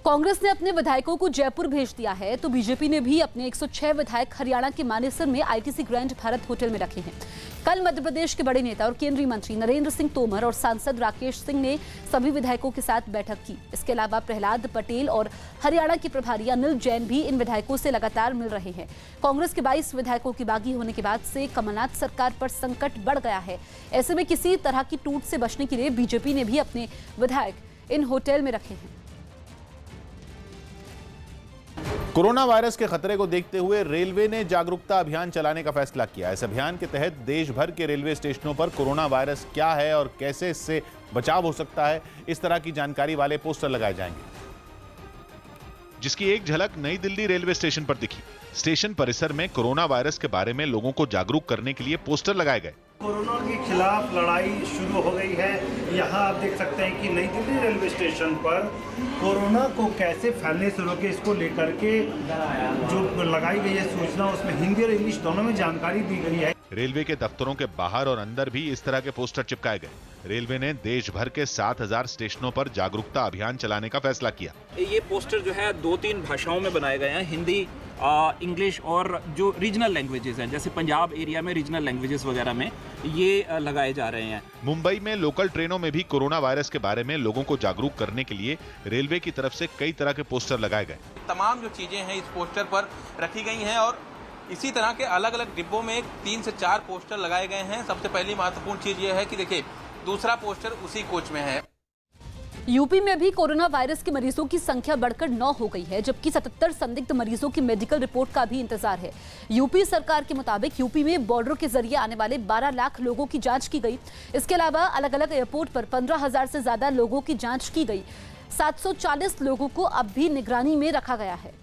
कांग्रेस ने अपने विधायकों को जयपुर भेज दिया है तो बीजेपी ने भी अपने 106 विधायक हरियाणा के मानेसर में आईटीसी ग्रैंड भारत होटल में रखे हैं। कल मध्य प्रदेश के बड़े नेता और केंद्रीय मंत्री नरेंद्र सिंह तोमर और सांसद राकेश सिंह ने सभी विधायकों के साथ बैठक की। इसके अलावा प्रहलाद पटेल और हरियाणा के प्रभारी अनिल जैन भी इन विधायकों से लगातार मिल रहे हैं। कांग्रेस के 22 विधायकों की बागी होने के बाद से कमलनाथ सरकार पर संकट बढ़ गया है। ऐसे में किसी तरह की टूट से बचने के लिए बीजेपी ने भी अपने विधायक इन होटल में रखे हैं। कोरोना वायरस के खतरे को देखते हुए रेलवे ने जागरूकता अभियान चलाने का फैसला किया। इस अभियान के तहत देश भर के रेलवे स्टेशनों पर कोरोना वायरस क्या है और कैसे इससे बचाव हो सकता है, इस तरह की जानकारी वाले पोस्टर लगाए जाएंगे, जिसकी एक झलक नई दिल्ली रेलवे स्टेशन पर दिखी। स्टेशन परिसर में कोरोना वायरस के बारे में लोगों को जागरूक करने के लिए पोस्टर लगाए गए। कोरोना के खिलाफ लड़ाई शुरू हो गई है। यहाँ आप देख सकते हैं कि नई दिल्ली रेलवे स्टेशन पर कोरोना को कैसे फैलने से रोके, इसको लेकर के जो लगाई गई है सूचना, उसमें हिंदी और इंग्लिश दोनों में जानकारी दी गई है। रेलवे के दफ्तरों के बाहर और अंदर भी इस तरह के पोस्टर चिपकाए गए। रेलवे ने देश भर के 7000 स्टेशनों पर जागरूकता अभियान चलाने का फैसला किया। ये पोस्टर जो है 2-3 भाषाओं में बनाए गए हैं, हिंदी, इंग्लिश और जो रीजनल लैंग्वेजेस हैं, जैसे पंजाब एरिया में रीजनल लैंग्वेजेस वगैरह में ये लगाए जा रहे हैं। मुंबई में लोकल ट्रेनों में भी कोरोना वायरस के बारे में लोगों को जागरूक करने के लिए रेलवे की तरफ से कई तरह के पोस्टर लगाए गए। तमाम जो चीजें हैं इस पोस्टर पर रखी गई हैं और इसी तरह के अलग अलग डिब्बों में 3 से 4 पोस्टर लगाए गए हैं। सबसे पहली महत्वपूर्ण चीज ये है कि देखिए, दूसरा पोस्टर उसी कोच में है। यूपी में भी कोरोना वायरस के मरीजों की संख्या बढ़कर 9 हो गई है, जबकि 77 संदिग्ध मरीजों की मेडिकल रिपोर्ट का भी इंतजार है। यूपी सरकार के मुताबिक यूपी में बॉर्डर के जरिए आने वाले 12 लाख लोगों की जांच की गई। इसके अलावा अलग अलग एयरपोर्ट पर 15,000 से ज्यादा लोगों की जांच की गई। 740 लोगों को अब भी निगरानी में रखा गया है।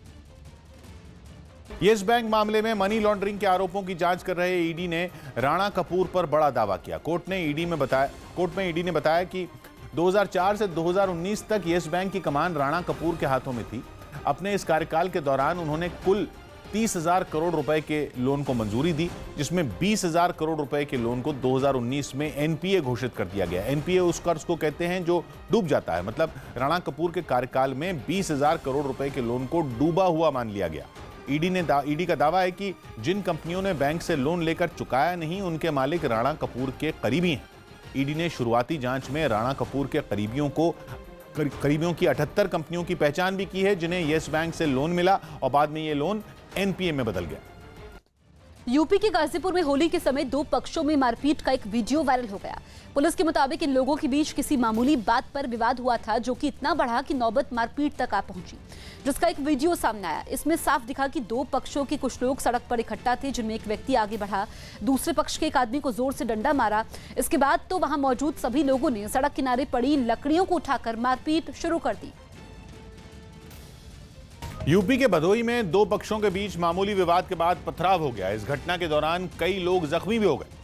येस बैंक मामले में मनी लॉन्ड्रिंग के आरोपों की जांच कर रहे ईडी ने राणा कपूर पर बड़ा दावा किया। कोर्ट में ईडी ने बताया कि 2004 से 2019 तक येस बैंक की कमान राणा कपूर के हाथों में थी। अपने इस कार्यकाल के दौरान उन्होंने कुल 30,000 करोड़ रुपए के लोन को मंजूरी दी, जिसमें 20,000 करोड़ रुपए के लोन को 2019 में एनपीए घोषित कर दिया गया। एनपीए उस कर्ज को कहते हैं जो डूब जाता है, मतलब राणा कपूर के कार्यकाल में 20,000 करोड़ रुपए के लोन को डूबा हुआ मान लिया गया। ईडी का दावा है कि जिन कंपनियों ने बैंक से लोन लेकर चुकाया नहीं, उनके मालिक राणा कपूर के करीबी हैं। ईडी ने शुरुआती जांच में राणा कपूर के करीबियों की 78 कंपनियों की पहचान भी की है, जिन्हें येस बैंक से लोन मिला और बाद में ये लोन एनपीए में बदल गया। यूपी के गाजीपुर में होली के समय 2 पक्षों में मारपीट का एक वीडियो वायरल हो गया। पुलिस के मुताबिक इन लोगों के बीच किसी मामूली बात पर विवाद हुआ था, जो कि इतना बढ़ा कि नौबत मारपीट तक आ पहुंची, जिसका एक वीडियो सामने आया। इसमें साफ दिखा कि 2 पक्षों के कुछ लोग सड़क पर इकट्ठा थे, जिनमें एक व्यक्ति आगे बढ़ा, दूसरे पक्ष के एक आदमी को जोर से डंडा मारा। इसके बाद तो वहां मौजूद सभी लोगों ने सड़क किनारे पड़ी लकड़ियों को उठाकर मारपीट शुरू कर दी। यूपी के भदोही में 2 पक्षों के बीच मामूली विवाद के बाद पथराव हो गया। इस घटना के दौरान कई लोग जख्मी भी हो गए,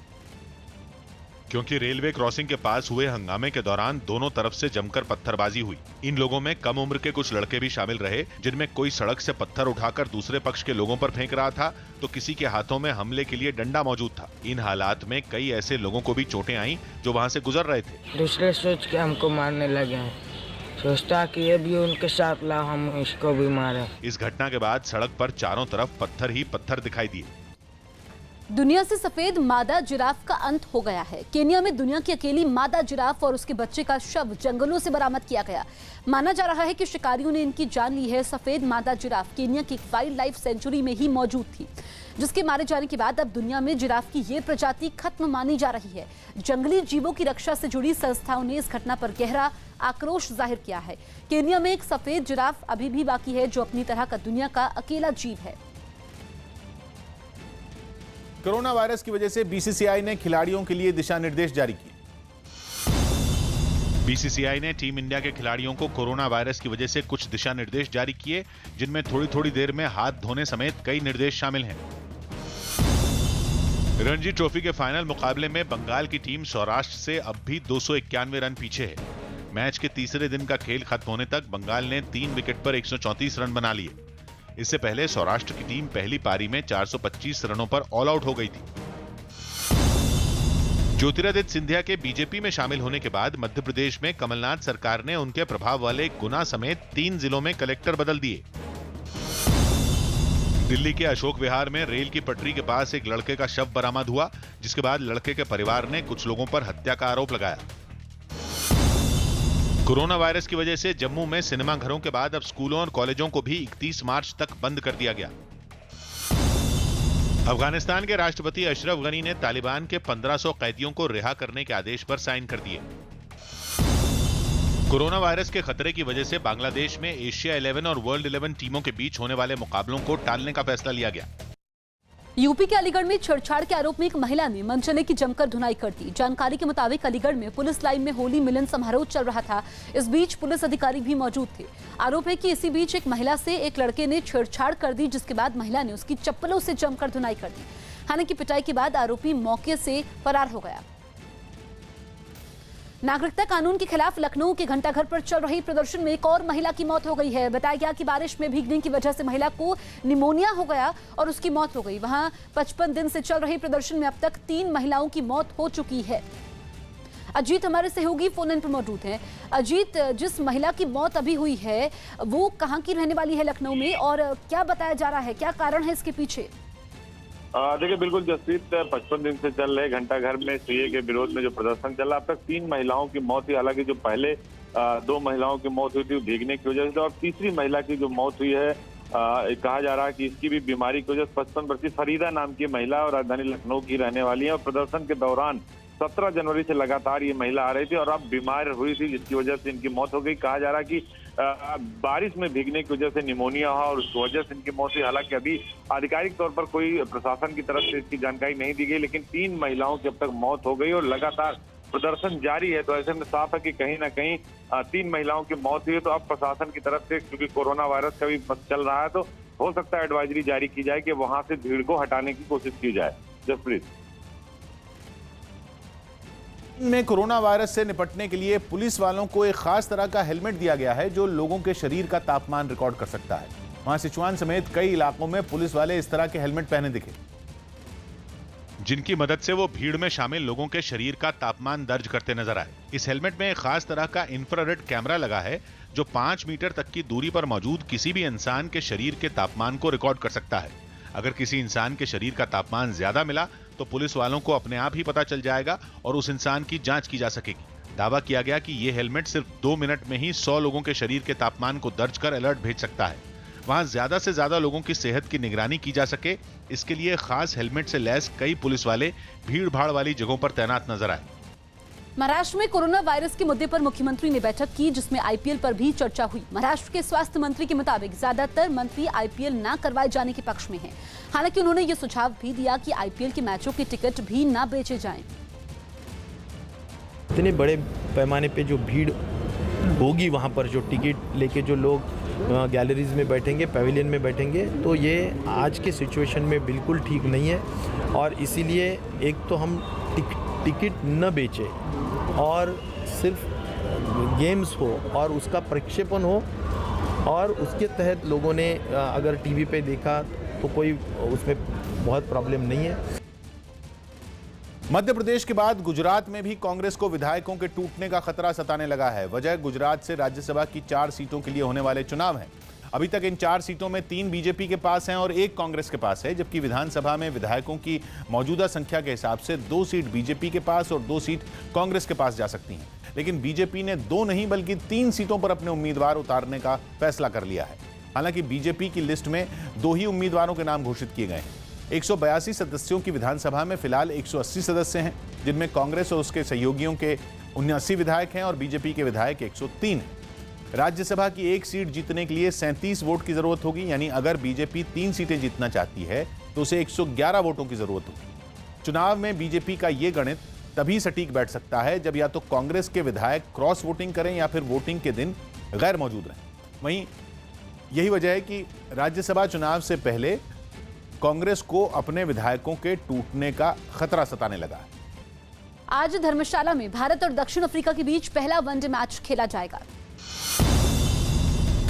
क्योंकि रेलवे क्रॉसिंग के पास हुए हंगामे के दौरान दोनों तरफ से जमकर पत्थरबाजी हुई। इन लोगों में कम उम्र के कुछ लड़के भी शामिल रहे, जिनमें कोई सड़क से पत्थर उठाकर दूसरे पक्ष के लोगों पर फेंक रहा था, तो किसी के हाथों में हमले के लिए डंडा मौजूद था। इन हालात में कई ऐसे लोगों को भी चोटें आईं जो वहां से गुजर रहे थे। दूसरे सोच के हमको मारने लगे हैं, सोचता कि ये भी उनके साथ ला, हम इसको भी मारे। इस घटना के बाद सड़क पर चारों तरफ पत्थर ही पत्थर दिखाई दिए। दुनिया से सफेद मादा जिराफ का अंत हो गया है। केन्या में दुनिया की अकेली मादा जिराफ और उसके बच्चे का शव जंगलों से बरामद किया गया। माना जा रहा है कि शिकारियों ने इनकी जान ली है। सफेद मादा जिराफ केन्या की वाइल्ड लाइफ सेंचुरी में ही मौजूद थी, जिसके मारे जाने के बाद अब दुनिया में जिराफ की ये प्रजाति खत्म मानी जा रही है। जंगली जीवों की रक्षा से जुड़ी संस्थाओं ने इस घटना पर गहरा आक्रोश जाहिर किया है। केन्या में एक सफेद जिराफ अभी भी बाकी है, जो अपनी तरह का दुनिया का अकेला जीव है। कोरोना वायरस की वजह से बीसीसीआई ने खिलाड़ियों के लिए दिशा निर्देश जारी किए। बीसीसीआई ने टीम इंडिया के खिलाड़ियों को कोरोना वायरस की वजह से कुछ दिशा निर्देश जारी किए, जिनमें थोड़ी थोड़ी देर में हाथ धोने समेत कई निर्देश शामिल हैं। रणजी ट्रॉफी के फाइनल मुकाबले में बंगाल की टीम सौराष्ट्र से अब भी 291 रन पीछे है। मैच के तीसरे दिन का खेल खत्म होने तक बंगाल ने 3 विकेट पर 134 रन बना लिए। इससे पहले सौराष्ट्र की टीम पहली पारी में 425 रनों पर ऑल आउट हो गई थी। ज्योतिरादित्य सिंधिया के बीजेपी में शामिल होने के बाद मध्य प्रदेश में कमलनाथ सरकार ने उनके प्रभाव वाले गुना समेत 3 जिलों में कलेक्टर बदल दिए। दिल्ली के अशोक विहार में रेल की पटरी के पास एक लड़के का शव बरामद हुआ, जिसके बाद लड़के के परिवार ने कुछ लोगों पर हत्या का आरोप लगाया। कोरोना वायरस की वजह से जम्मू में सिनेमा घरों के बाद अब स्कूलों और कॉलेजों को भी 31 मार्च तक बंद कर दिया गया। अफगानिस्तान के राष्ट्रपति अशरफ गनी ने तालिबान के 1500 कैदियों को रिहा करने के आदेश पर साइन कर दिए। कोरोना वायरस के खतरे की वजह से बांग्लादेश में एशिया 11 और वर्ल्ड 11 टीमों के बीच होने वाले मुकाबलों को टालने का फैसला लिया गया। यूपी के अलीगढ़ में छेड़छाड़ के आरोप में एक महिला ने मनचले की जमकर धुनाई कर दी। जानकारी के मुताबिक अलीगढ़ में पुलिस लाइन में होली मिलन समारोह चल रहा था। इस बीच पुलिस अधिकारी भी मौजूद थे। आरोप है कि इसी बीच एक महिला से एक लड़के ने छेड़छाड़ कर दी, जिसके बाद महिला ने उसकी चप्पलों से जमकर धुनाई कर दी। हालांकि पिटाई के बाद आरोपी मौके से फरार हो गया। नागरिकता कानून के खिलाफ लखनऊ के घंटाघर पर चल रही प्रदर्शन में एक और महिला की मौत हो गई है। बताया गया कि बारिश में भीगने की वजह से महिला को निमोनिया हो गया और उसकी मौत हो गई। वहां 55 दिन से चल रही प्रदर्शन में अब तक 3 महिलाओं की मौत हो चुकी है। अजीत हमारे सहयोगी फोन इन पर मौजूद हैं। अजीत, जिस महिला की मौत अभी हुई है वो कहां की रहने वाली है लखनऊ में, और क्या बताया जा रहा है, क्या कारण है इसके पीछे? देखिए बिल्कुल जसप्रीत, 55 दिन से चल रहे घंटाघर में सीए के विरोध में जो प्रदर्शन चला, अब तक 3 महिलाओं की मौत हुई। हालांकि जो पहले 2 महिलाओं की मौत हुई थी भीगने की वजह से, और तीसरी महिला की जो मौत हुई है कहा जा रहा है कि इसकी भी बीमारी की वजह से 55 वर्षीय फरीदा नाम की महिला और राजधानी लखनऊ की रहने वाली है। और प्रदर्शन के दौरान 17 जनवरी से लगातार ये महिला आ रही थी और अब बीमार हुई थी, जिसकी वजह से इनकी मौत हो गई। कहा जा रहा है कि बारिश में भीगने की वजह से निमोनिया हुआ और उस वजह से इनकी मौत हुई। हालांकि अभी आधिकारिक तौर पर कोई प्रशासन की तरफ से इसकी जानकारी नहीं दी गई, लेकिन 3 महिलाओं की अब तक मौत हो गई और लगातार प्रदर्शन जारी है। तो ऐसे में साफ है कि कहीं ना कहीं 3 महिलाओं की मौत हुई है। तो अब प्रशासन की तरफ से, क्योंकि कोरोना वायरस का भी चल रहा है, तो हो सकता है एडवाइजरी जारी की जाए कि वहां से भीड़ को हटाने की कोशिश की जाए। जसप्रीत, में कोरोना वायरस से निपटने के लिए पुलिस वालों को एक खास तरह का हेलमेट दिया गया है जो लोगों के शरीर का तापमान रिकॉर्ड कर सकता है। वहां सिचुआन समेत कई इलाकों में पुलिस वाले इस तरह के हेलमेट पहने दिखे, जिनकी मदद से वो भीड़ में शामिल लोगों के शरीर का तापमान दर्ज करते नजर आए। इस हेलमेट में एक खास तरह का इंफ्रारेड कैमरा लगा है जो 5 मीटर तक की दूरी पर मौजूद किसी भी इंसान के शरीर के तापमान को रिकॉर्ड कर सकता है। अगर किसी इंसान के शरीर का तापमान ज्यादा मिला तो पुलिस वालों को अपने आप ही पता चल जाएगा और उस इंसान की जांच की जा सकेगी। दावा किया गया कि यह हेलमेट सिर्फ 2 मिनट में ही 100 लोगों के शरीर के तापमान को दर्ज कर अलर्ट भेज सकता है। वहां ज्यादा से ज्यादा लोगों की सेहत की निगरानी की जा सके, इसके लिए खास हेलमेट से लैस कई पुलिस वाले भीड़ भाड़ वाली जगहों पर तैनात नजर आए। महाराष्ट्र में कोरोना वायरस के मुद्दे पर मुख्यमंत्री ने बैठक की, जिसमें आईपीएल पर भी चर्चा हुई। महाराष्ट्र के स्वास्थ्य मंत्री के मुताबिक ज्यादातर मंत्री आईपीएल न करवाए जाने के पक्ष में हैं। हालांकि उन्होंने ये सुझाव भी दिया कि आईपीएल के मैचों के टिकट भी न बेचे जाएं। इतने बड़े पैमाने पे जो भीड़ होगी वहाँ पर, जो टिकट लेके जो लोग गैलरीज में बैठेंगे, पैविलियन में बैठेंगे, तो ये आज के सिचुएशन में बिल्कुल ठीक नहीं है। और इसीलिए एक तो हम टिकट न बेचें और सिर्फ गेम्स हो और उसका प्रक्षेपण हो, और उसके तहत लोगों ने अगर टीवी पे देखा तो कोई उसमें बहुत प्रॉब्लम नहीं है। मध्य प्रदेश के बाद गुजरात में भी कांग्रेस को विधायकों के टूटने का खतरा सताने लगा है। वजह गुजरात से राज्यसभा की 4 सीटों के लिए होने वाले चुनाव हैं। अभी तक इन 4 सीटों में 3 बीजेपी के पास हैं और 1 कांग्रेस के पास है, जबकि विधानसभा में विधायकों की मौजूदा संख्या के हिसाब से 2 सीट बीजेपी के पास और 2 सीट कांग्रेस के पास जा सकती हैं। लेकिन बीजेपी ने 2 नहीं बल्कि 3 सीटों पर अपने उम्मीदवार उतारने का फैसला कर लिया है। हालांकि बीजेपी की लिस्ट में 2 ही उम्मीदवारों के नाम घोषित किए गए हैं। 182 सदस्यों की विधानसभा में फिलहाल 180 सदस्य हैं, जिनमें कांग्रेस और उसके सहयोगियों के 79 विधायक हैं और बीजेपी के विधायक 103 हैं। राज्यसभा की 1 सीट जीतने के लिए 37 वोट की जरूरत होगी, यानी अगर बीजेपी 3 सीटें जीतना चाहती है तो उसे 111 वोटों की जरूरत होगी। चुनाव में बीजेपी का ये गणित तभी सटीक बैठ सकता है जब या तो कांग्रेस के विधायक क्रॉस वोटिंग करें या फिर वोटिंग के दिन गैर मौजूद रहें। वहीं यही वजह है कि राज्यसभा चुनाव से पहले कांग्रेस को अपने विधायकों के टूटने का खतरा सताने लगा है। आज धर्मशाला में भारत और दक्षिण अफ्रीका के बीच पहला वनडे मैच खेला जाएगा।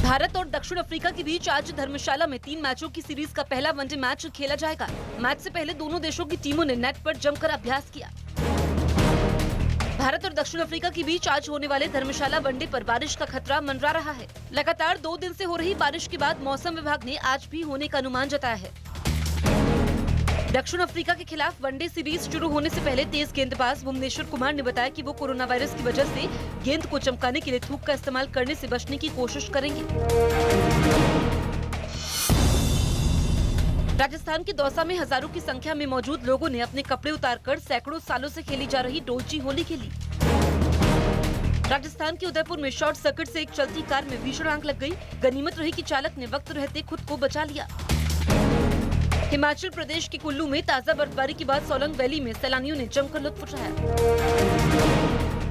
भारत और दक्षिण अफ्रीका के बीच आज धर्मशाला में 3 मैचों की सीरीज का पहला वनडे मैच खेला जाएगा। मैच से पहले दोनों देशों की टीमों ने नेट पर जमकर अभ्यास किया। भारत और दक्षिण अफ्रीका के बीच आज होने वाले धर्मशाला वनडे पर बारिश का खतरा मंडरा रहा है। लगातार 2 दिन से हो रही बारिश के बाद मौसम विभाग ने आज भी होने का अनुमान जताया है। दक्षिण अफ्रीका के खिलाफ वनडे सीरीज शुरू होने से पहले तेज गेंदबाज भुवनेश्वर कुमार ने बताया कि वो कोरोना वायरस की वजह से गेंद को चमकाने के लिए थूक का इस्तेमाल करने से बचने की कोशिश करेंगे। राजस्थान के दौसा में हजारों की संख्या में मौजूद लोगों ने अपने कपड़े उतारकर सैकड़ों सालों से खेली जा रही डोलची होली खेली। राजस्थान के उदयपुर में शॉर्ट सर्किट से एक चलती कार में भीषण आग लग गई। गनीमत रही कि चालक ने वक्त रहते खुद को बचा लिया। हिमाचल प्रदेश के कुल्लू में ताजा बर्फबारी के बाद सोलंग वैली में सैलानियों ने जमकर लुत्फ उठाया।